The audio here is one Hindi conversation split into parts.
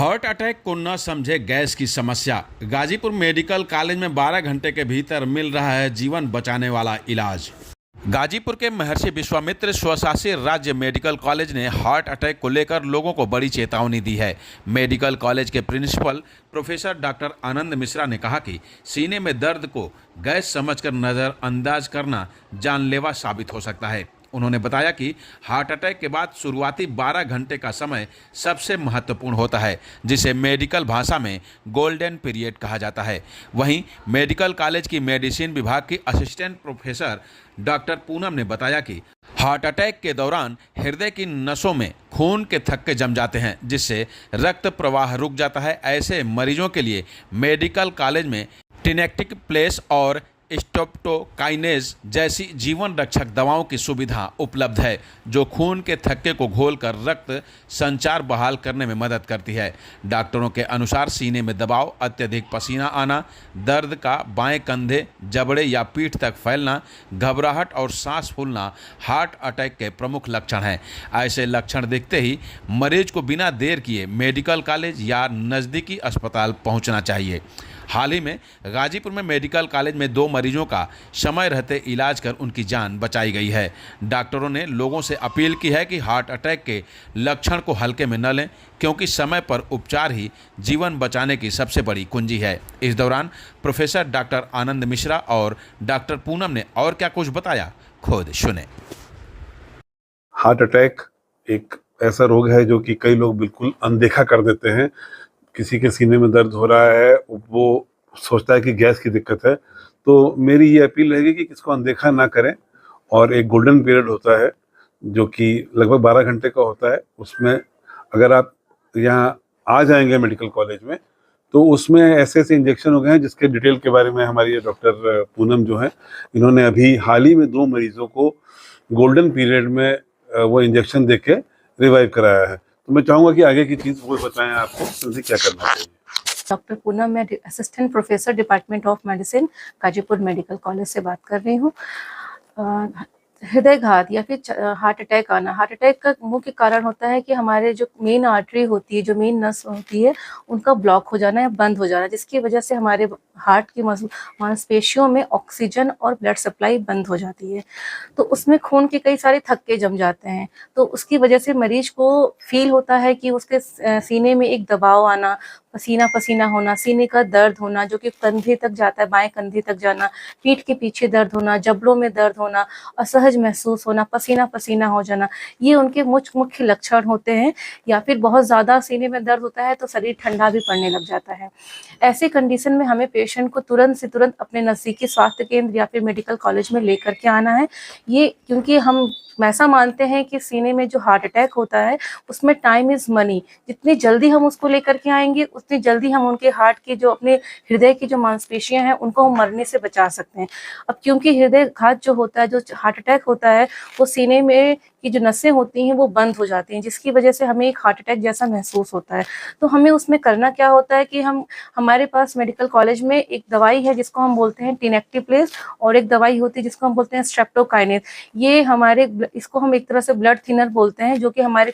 हार्ट अटैक को न समझे गैस की समस्या। गाजीपुर मेडिकल कॉलेज में 12 घंटे के भीतर मिल रहा है जीवन बचाने वाला इलाज। गाजीपुर के महर्षि विश्वामित्र स्वशासी राज्य मेडिकल कॉलेज ने हार्ट अटैक को लेकर लोगों को बड़ी चेतावनी दी है। मेडिकल कॉलेज के प्रिंसिपल प्रोफेसर डॉक्टर आनंद मिश्रा ने कहा कि सीने में दर्द को गैस समझकर नज़रअंदाज करना जानलेवा साबित हो सकता है। उन्होंने बताया कि हार्ट अटैक के बाद शुरुआती 12 घंटे का समय सबसे महत्वपूर्ण होता है, जिसे मेडिकल भाषा में गोल्डन पीरियड कहा जाता है। वहीं मेडिकल कॉलेज की मेडिसिन विभाग की असिस्टेंट प्रोफेसर डॉक्टर पूनम ने बताया कि हार्ट अटैक के दौरान हृदय की नसों में खून के थक्के जम जाते हैं, जिससे रक्त प्रवाह रुक जाता है। ऐसे मरीजों के लिए मेडिकल कॉलेज में टिनेक्टिक प्लेस और स्ट्रेप्टोकाइनेज जैसी जीवन रक्षक दवाओं की सुविधा उपलब्ध है, जो खून के थक्के को घोलकर रक्त संचार बहाल करने में मदद करती है। डॉक्टरों के अनुसार सीने में दबाव, अत्यधिक पसीना आना, दर्द का बाएं कंधे, जबड़े या पीठ तक फैलना, घबराहट और सांस फूलना हार्ट अटैक के प्रमुख लक्षण हैं। ऐसे लक्षण दिखते ही मरीज को बिना देर किए मेडिकल कॉलेज या नज़दीकी अस्पताल पहुंचना चाहिए। हाल ही में गाजीपुर में मेडिकल कॉलेज में 2 मरीजों का समय रहते इलाज कर उनकी जान बचाई गई है। डॉक्टरों ने लोगों से अपील की है कि हार्ट अटैक के लक्षण को हल्के में न लें, क्योंकि समय पर उपचार ही जीवन बचाने की सबसे बड़ी कुंजी है। इस दौरान प्रोफेसर डॉक्टर आनंद मिश्रा और डॉक्टर पूनम ने और क्या कुछ बताया, खुद सुने। हार्ट अटैक एक ऐसा रोग है जो कि कई लोग बिल्कुल अनदेखा कर देते हैं। किसी के सीने में दर्द हो रहा है, वो सोचता है कि गैस की दिक्कत है। तो मेरी ये अपील रहेगी कि इसको अनदेखा ना करें। और एक गोल्डन पीरियड होता है जो कि लगभग 12 घंटे का होता है। उसमें अगर आप यहाँ आ जाएंगे मेडिकल कॉलेज में, तो उसमें ऐसे ऐसे इंजेक्शन हो गए हैं जिसके डिटेल के बारे में हमारी ये डॉक्टर पूनम जो है, इन्होंने अभी हाल ही में 2 मरीजों को गोल्डन पीरियड में वो इंजेक्शन दे के रिवाइव कराया है। तो मैं चाहूँगा कि आगे की चीज़ वो बताएं आपको, उनसे क्या करना चाहिए। डॉक्टर पूनम, मैं assistant professor department of medicine Ghazipur medical college से बात कर रही हूँ। हृदयघात या फिर हार्ट अटैक आना, हार्ट अटैक का मुख्य कारण होता है कि हमारे जो मेन आर्टरी होती है, जो मेन नस होती है, उनका ब्लॉक हो जाना या बंद हो जाना, जिसकी वजह से हमारे हार्ट की मांसपेशियों में ऑक्सीजन और ब्लड सप्लाई बंद हो जाती है। तो उसमें खून के कई सारे थक्के जम जाते हैं। तो उसकी वजह से मरीज को फील होता है कि उसके सीने में एक दबाव आना, पसीना पसीना होना, सीने का दर्द होना जो कि कंधे तक जाता है, बाएं कंधे तक जाना, पीठ के पीछे दर्द होना, जबड़ों में दर्द होना, असहज महसूस होना, पसीना पसीना हो जाना, ये उनके मुख्य लक्षण होते हैं। या फिर बहुत ज़्यादा सीने में दर्द होता है तो शरीर ठंडा भी पड़ने लग जाता है। ऐसी कंडीशन में हमें पेशेंट को तुरंत से तुरंत अपने नज़दीकी स्वास्थ्य केंद्र या फिर मेडिकल कॉलेज में लेकर के आना है। ये क्योंकि हम ऐसा मानते हैं कि सीने में जो हार्ट अटैक होता है उसमें टाइम इज़ मनी। जितनी जल्दी हम उसको लेकर के आएंगे उतनी जल्दी हम उनके हार्ट की जो अपने हृदय की जो मांसपेशियां हैं उनको हम मरने से बचा सकते हैं। अब क्योंकि हृदयघात जो होता है, जो हार्ट अटैक होता है, वो सीने में की जो नसें होती हैं वो बंद हो जाती हैं, जिसकी वजह से हमें एक हार्ट अटैक जैसा महसूस होता है। तो हमें उसमें करना क्या होता है कि हमारे पास मेडिकल कॉलेज में एक दवाई है जिसको हम बोलते हैं टिनेक्टिव प्लेस, और एक दवाई होती है जिसको हम बोलते हैं स्ट्रेप्टोकाइनेज। ये इसको हम एक तरह से ब्लड थिनर बोलते हैं, जो कि हमारे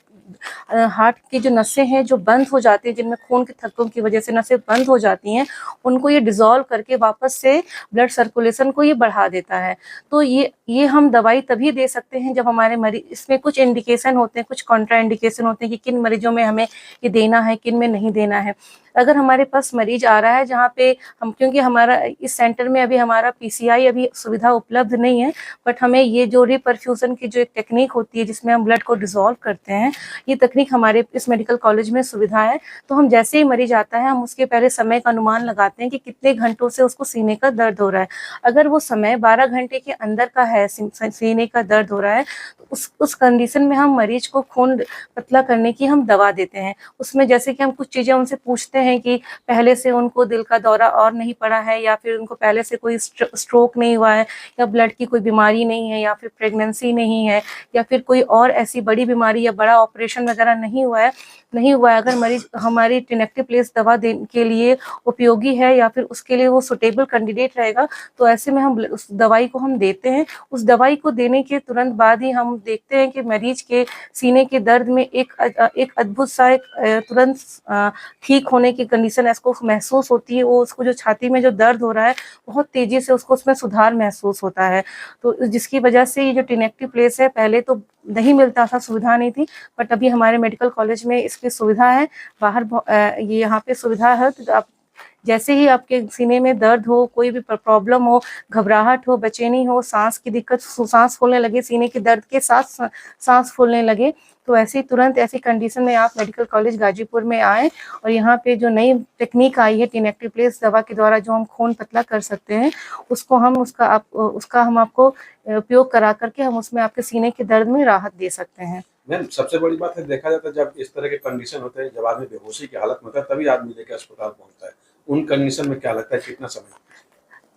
हार्ट की जो नसें हैं जो बंद हो जाती हैं, जिनमें खून के थक्कों की वजह से नसें बंद हो जाती हैं, उनको ये डिसॉल्व करके वापस से ब्लड सर्कुलेशन को ये बढ़ा देता है। तो ये हम दवाई तभी दे सकते हैं जब हमारे मरीज, इसमें कुछ इंडिकेशन होते हैं, कुछ कॉन्ट्रा इंडिकेशन होते हैं कि किन मरीजों में हमें ये देना है, किन में नहीं देना है। अगर हमारे पास मरीज आ रहा है जहाँ पे क्योंकि हमारा इस सेंटर में अभी हमारा पीसीआई अभी सुविधा उपलब्ध नहीं है, बट हमें ये जो रिपरफ्यूजन की जो एक टेक्निक होती है जिसमें हम ब्लड को डिसॉल्व करते हैं, ये तकनीक हमारे इस मेडिकल कॉलेज में सुविधा है। तो हम जैसे ही मरीज आता है हम उसके पहले समय का अनुमान लगाते हैं कि कितने घंटों से उसको सीने का दर्द हो रहा है। अगर वो समय 12 घंटे के अंदर का है, सीने का दर्द हो रहा है, तो उस कंडीशन में हम मरीज को खून पतला करने की हम दवा देते हैं। उसमें जैसे कि हम कुछ चीज़ें उनसे पूछते हैं कि पहले से उनको दिल का दौरा और नहीं पड़ा है, या फिर उनको पहले से कोई स्ट्रोक नहीं हुआ है, या ब्लड की कोई बीमारी नहीं है, या फिर प्रेगनेंसी नहीं है, या फिर कोई और ऐसी बड़ी बीमारी या बड़ा ऑपरेशन वगैरह नहीं हुआ है। अगर मरीज हमारी टिनेक्टिव प्लेस दवा के लिए उपयोगी है या फिर उसके लिए वो सुटेबल कैंडिडेट रहेगा, तो ऐसे में हम उस दवाई को हम देते हैं। उस दवाई को देने के तुरंत बाद ही हम देखते हैं कि मरीज के सीने के दर्द में एक अद्भुत सा तुरंत ठीक होने की कंडीशन इसको महसूस होती है। वो उसको जो छाती में जो दर्द हो रहा है बहुत तेजी से उसको उसमें सुधार महसूस होता है। तो जिसकी वजह से ये जो टिनेक्टिव प्लेस है पहले तो नहीं मिलता था, सुविधा नहीं थी, बट अभी हमारे मेडिकल कॉलेज में इसकी सुविधा है। बाहर ये यहाँ पे सुविधा है, तो आप जैसे ही आपके सीने में दर्द हो, कोई भी प्रॉब्लम हो, घबराहट हो, बेचैनी हो, सांस की दिक्कत, सांस फूलने लगे, सीने के दर्द के साथ सांस फूलने लगे, तो ऐसे तुरंत ऐसी कंडीशन में आप मेडिकल कॉलेज गाजीपुर में आए। और यहाँ पे जो नई टेक्निक आई है टिनेक्टिव प्लेस दवा के द्वारा जो हम खून पतला कर सकते हैं, उसका हम आपको उपयोग करा करके हम उसमें आपके सीने के दर्द में राहत दे सकते हैं। मैम, सबसे बड़ी बात है, देखा जाता है जब इस तरह के कंडीशन होते हैं, जब आदमी बेहोशी की हालत में होता है तभी आदमी लेकर अस्पताल पहुंचता है। उन कंडीशन में क्या लगता है कितना समय?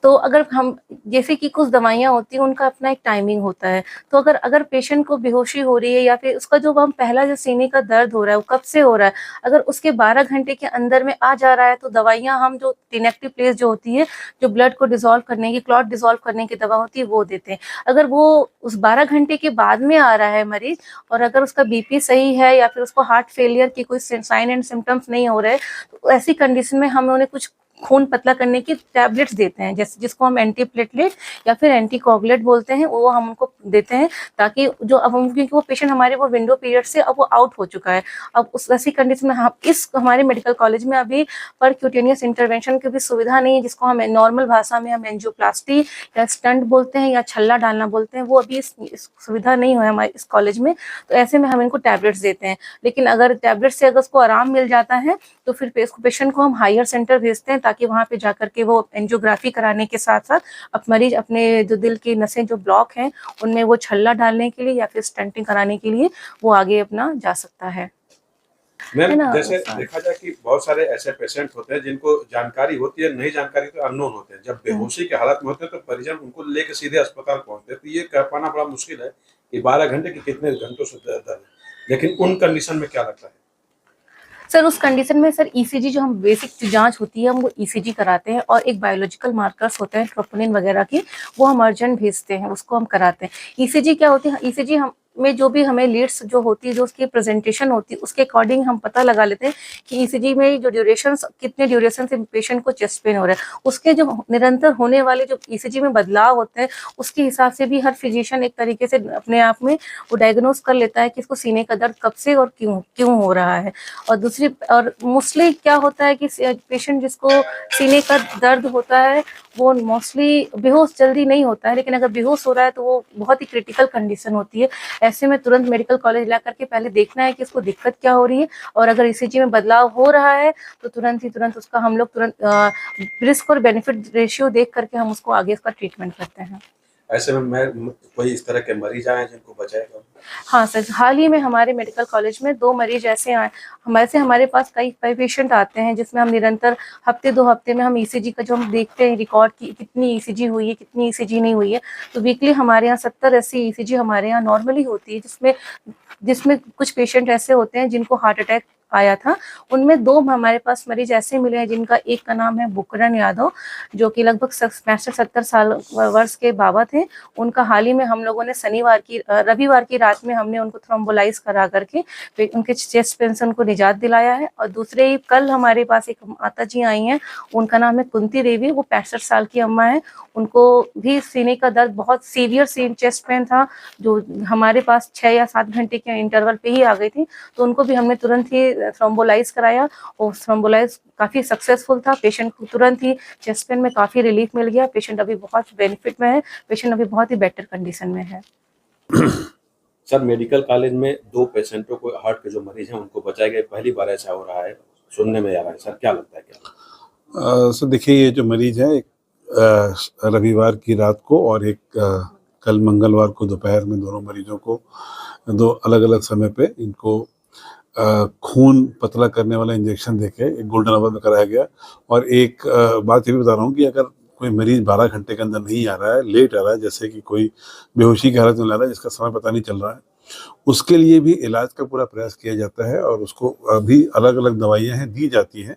तो अगर हम जैसे कि कुछ दवाइयाँ होती हैं उनका अपना एक टाइमिंग होता है, तो अगर पेशेंट को बेहोशी हो रही है या फिर उसका जो हम पहला जो सीने का दर्द हो रहा है वो कब से हो रहा है, अगर उसके 12 घंटे के अंदर में आ जा रहा है तो दवाइयाँ हम जो टिनेक्टिव प्लेस जो होती है, जो ब्लड को डिसॉल्व करने की, क्लॉट डिसॉल्व करने की दवा होती है वो देते हैं। अगर वो उस 12 घंटे के बाद में आ रहा है मरीज और अगर उसका बीपी सही है या फिर उसको हार्ट फेलियर की कोई साइन एंड सिम्टम्स नहीं हो रहे, तो ऐसी कंडीशन में हम उन्हें कुछ खून पतला करने की टैबलेट्स देते हैं, जैसे जिसको हम एंटी प्लेटलेट या फिर एंटी कोगुलेट बोलते हैं, वो हम उनको देते हैं ताकि जो अब क्योंकि वो पेशेंट हमारे वो विंडो पीरियड से अब वो आउट हो चुका है। अब उस ऐसी कंडीशन में हम हमारे मेडिकल कॉलेज में अभी परक्यूटेनियस इंटरवेंशन की भी सुविधा नहीं है, जिसको हम नॉर्मल भाषा में हम एंजियोप्लास्टी या स्टंट बोलते हैं या छल्ला डालना बोलते हैं, वो अभी इस सुविधा नहीं है हमारे इस कॉलेज में। तो ऐसे में हम इनको टैबलेट्स देते हैं, लेकिन अगर टैबलेट से अगर उसको आराम मिल जाता है तो फिर पेशेंट को हम हायर सेंटर भेजते हैं ताकि वहाँ पे जाकर के वो एंजियोग्राफी कराने के साथ साथ अब मरीज अपने जो दिल की नसें जो ब्लॉक हैं उनमें वो छल्ला डालने के लिए या फिर स्टंटिंग कराने के लिए वो आगे अपना जा सकता है। मैम, जैसे देखा जाए कि बहुत सारे ऐसे पेशेंट होते हैं जिनको जानकारी होती है, नहीं जानकारी तो अननोन होते हैं। जब बेहोशी की हालत में होते हैं तो परिजन उनको लेकर सीधे अस्पताल पहुंचते हैं, तो ये कह पाना बड़ा मुश्किल है कि 12 घंटे के कितने घंटों से दर्द है, लेकिन उन कंडीशन में क्या लगता है? सर उस कंडीशन में सर ईसीजी जो हम बेसिक जांच होती है हम वो ईसीजी कराते हैं और एक बायोलॉजिकल मार्कर्स होते हैं ट्रोपोनिन वगैरह की, वो हम अर्जेंट भेजते हैं, उसको हम कराते हैं। ईसीजी क्या होती है, ईसीजी हम में जो भी हमें लीड्स जो होती है, जो उसकी प्रेजेंटेशन होती है, उसके अकॉर्डिंग हम पता लगा लेते हैं कि ईसीजी में जो ड्यूरेशन कितने ड्यूरेशन से पेशेंट को चेस्ट पेन हो रहा है, उसके जो निरंतर होने वाले जो ईसीजी में बदलाव होते हैं उसके हिसाब से भी हर फिजिशियन एक तरीके से अपने आप में वो डायग्नोस कर लेता है कि इसको सीने का दर्द कब से और क्यों हो रहा है। और मोस्टली क्या होता है कि पेशेंट जिसको सीने का दर्द होता है वो मोस्टली बेहोश जल्दी नहीं होता है, लेकिन अगर बेहोश हो रहा है तो वो बहुत ही क्रिटिकल कंडीशन होती है। ऐसे में तुरंत मेडिकल कॉलेज ला करके पहले देखना है कि इसको दिक्कत क्या हो रही है, और अगर ईसीजी में बदलाव हो रहा है तो तुरंत उसका हम लोग रिस्क और बेनिफिट रेशियो देख करके हम उसको आगे उसका ट्रीटमेंट करते हैं। ऐसे में कोई इस तरह के मरीज आए जिनको बचाएगा? हाँ सर, हाल ही में हमारे मेडिकल कॉलेज में 2 मरीज ऐसे आए हमारे पास कई पेशेंट आते हैं जिसमें हम निरंतर हफ्ते 2 हफ्ते में हम ईसीजी का जो हम देखते हैं रिकॉर्ड की कितनी ईसीजी हुई है, कितनी ईसीजी नहीं हुई है। तो वीकली हमारे यहाँ 70-80 ईसीजी हमारे यहाँ नॉर्मली होती है, जिसमें कुछ पेशेंट ऐसे होते हैं जिनको हार्ट अटैक आया था। उनमें 2 हमारे पास मरीज ऐसे मिले हैं जिनका एक का नाम है बुकरन यादव, जो कि लगभग 65-70 साल वर्ष के बाबा थे। उनका हाल ही में हम लोगों ने रविवार की रात में हमने उनको थ्रोम्बोलाइज करा करके उनके चेस्ट पेन से उनको निजात दिलाया है। और दूसरे ही कल हमारे पास एक माता जी आई हैं, उनका नाम है कुंती देवी, वो 65 साल की अम्मा है। उनको भी सीने का दर्द बहुत सीवियर चेस्ट पेन था, जो हमारे पास 6 या 7 घंटे के इंटरवल पे ही आ गई थी। तो उनको भी हमने तुरंत ही थ्रोम्बोलाइज कराया और थ्रोम्बोलाइज काफ़ी सक्सेसफुल था। पेशेंट को तुरंत ही चेस्ट पेन में काफ़ी रिलीफ मिल गया। पेशेंट अभी बहुत बेनिफिट में है, पेशेंट अभी बहुत ही बेटर कंडीशन में है। सर, मेडिकल कॉलेज में 2 पेशेंटों को, हार्ट के जो मरीज हैं उनको बचाया गया, पहली बार ऐसा हो रहा है, सुनने में आ रहा है। सर क्या लगता है क्या? सर देखिए, ये जो मरीज है एक रविवार की रात को और एक कल मंगलवार को दोपहर में, दोनों मरीजों को 2 अलग अलग समय पे इनको खून पतला करने वाला इंजेक्शन देके एक गोल्डन आवर में कराया गया। और एक बात ये भी बता रहा हूँ कि अगर कोई मरीज 12 घंटे के अंदर नहीं आ रहा है, लेट आ रहा है, जैसे कि कोई बेहोशी की हालत में ला रहा है जिसका समय पता नहीं चल रहा है, उसके लिए भी इलाज का पूरा प्रयास किया जाता है और उसको भी अलग अलग दवाइयाँ हैं दी जाती हैं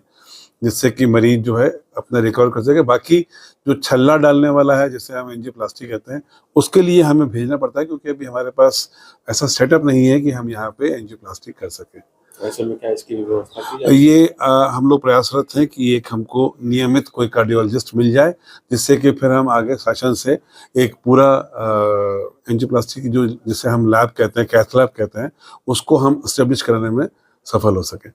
जिससे कि मरीज जो है अपना रिकवर कर सके। बाकी जो छल्ला डालने वाला है, जिसे हम एंजियोप्लास्टी कहते हैं, उसके लिए हमें भेजना पड़ता है, क्योंकि अभी हमारे पास ऐसा सेटअप नहीं है कि हम यहाँ पे एंजियोप्लास्टी कर सकें। ऐसे में क्या इसकी व्यवस्था की जाए? ये हम लोग प्रयासरत हैं कि एक हमको नियमित कोई कार्डियोलॉजिस्ट मिल जाए, जिससे कि फिर हम आगे शासन से एक पूरा एंजियोप्लास्टी की जो जिसे हम लैब कहते हैं, कैथ लैब कहते हैं, उसको हम एस्टेब्लिश कराने में सफल हो सके।